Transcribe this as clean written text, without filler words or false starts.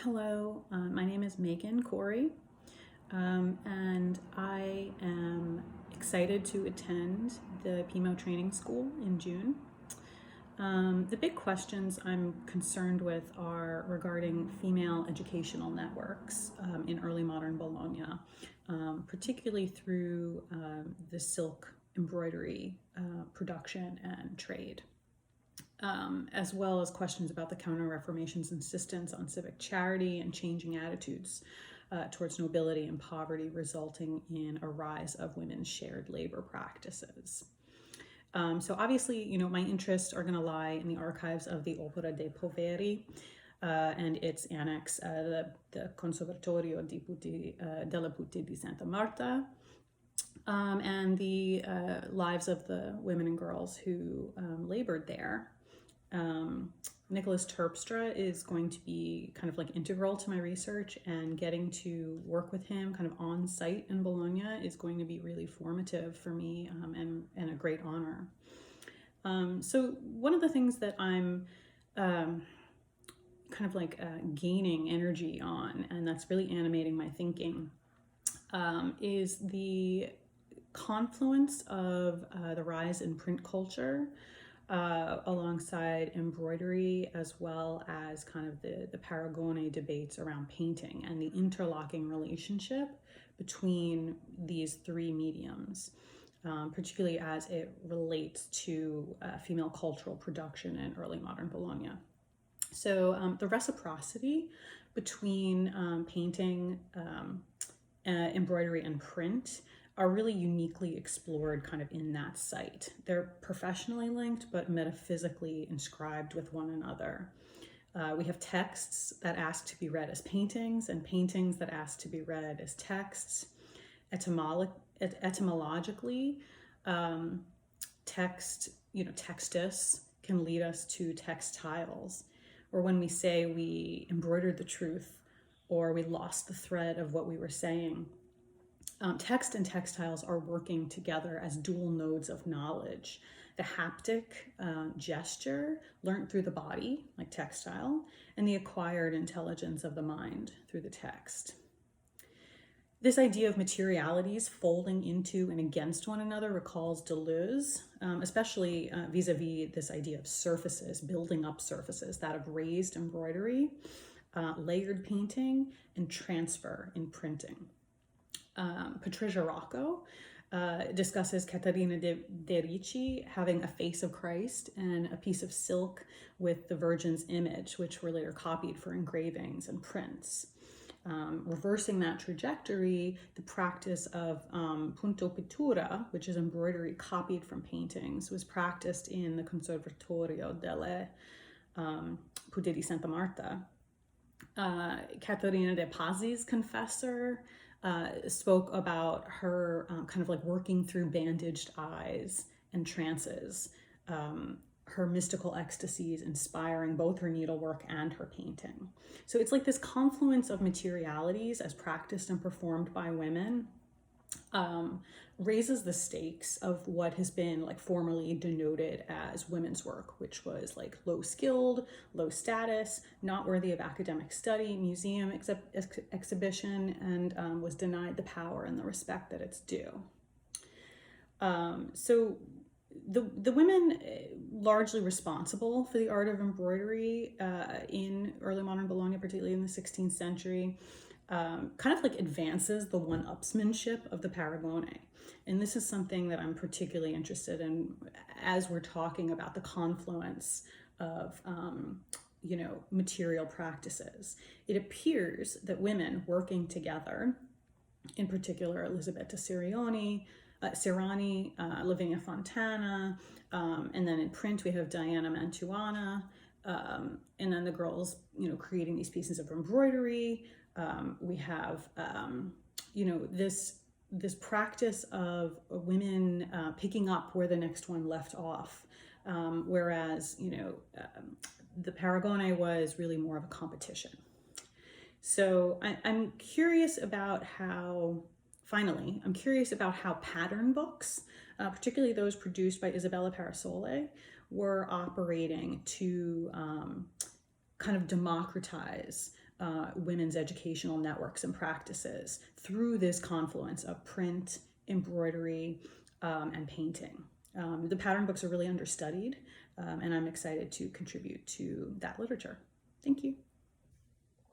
Hello, my name is Meagan Khoury, and I am excited to attend the PMO training school in June. The big questions I'm concerned with are regarding female educational networks in early modern Bologna, particularly through the silk embroidery production and trade. As well as questions about the Counter-Reformation's insistence on civic charity and changing attitudes towards nobility and poverty, resulting in a rise of women's shared labor practices. So obviously, my interests are going to lie in the archives of the Opera dei Poveri and its annex, the Conservatorio della Putti di Santa Marta, and the lives of the women and girls who labored there. Nicholas Terpstra is going to be kind of like integral to my research, and getting to work with him kind of on site in Bologna is going to be really formative for me and a great honor. So one of the things that I'm kind of like gaining energy on, and that's really animating my thinking, is the confluence of the rise in print culture alongside embroidery, as well as kind of the Paragone debates around painting and the interlocking relationship between these three mediums, particularly as it relates to female cultural production in early modern Bologna. So the reciprocity between painting, embroidery, and print are really uniquely explored kind of in that site. They're professionally linked, but metaphysically inscribed with one another. We have texts that ask to be read as paintings, and paintings that ask to be read as texts. Etymologically, textus can lead us to textiles, or when we say we embroidered the truth, or we lost the thread of what we were saying. Text and textiles are working together as dual nodes of knowledge. The haptic gesture learned through the body, like textile, and the acquired intelligence of the mind through the text. This idea of materialities folding into and against one another recalls Deleuze, especially vis-a-vis this idea of surfaces, building up surfaces, that of raised embroidery, layered painting, and transfer in printing. Patricia Rocco discusses Caterina de Ricci having a face of Christ and a piece of silk with the Virgin's image, which were later copied for engravings and prints. Reversing that trajectory, the practice of punto pittura, which is embroidery copied from paintings, was practiced in the Conservatorio delle Putti di Santa Marta. Caterina de Pazzi's confessor spoke about her kind of like working through bandaged eyes and trances, her mystical ecstasies inspiring both her needlework and her painting. So it's like this confluence of materialities as practiced and performed by women raises the stakes of what has been like formerly denoted as women's work, which was like low skilled, low status, not worthy of academic study, museum exhibition, and was denied the power and the respect that it's due. So the women largely responsible for the art of embroidery in early modern Bologna, particularly in the 16th century, kind of like advances the one-upsmanship of the Paragone. And this is something that I'm particularly interested in as we're talking about the confluence of, material practices. It appears that women working together, in particular Elisabetta Sirani, Lavinia Fontana, and then in print we have Diana Mantuana, and then the girls, creating these pieces of embroidery. We have, this practice of women picking up where the next one left off, whereas, the Paragone was really more of a competition. So I'm curious about how pattern books, particularly those produced by Isabella Parasole, were operating to kind of democratize women's educational networks and practices through this confluence of print, embroidery, and painting. The pattern books are really understudied, and I'm excited to contribute to that literature. Thank you.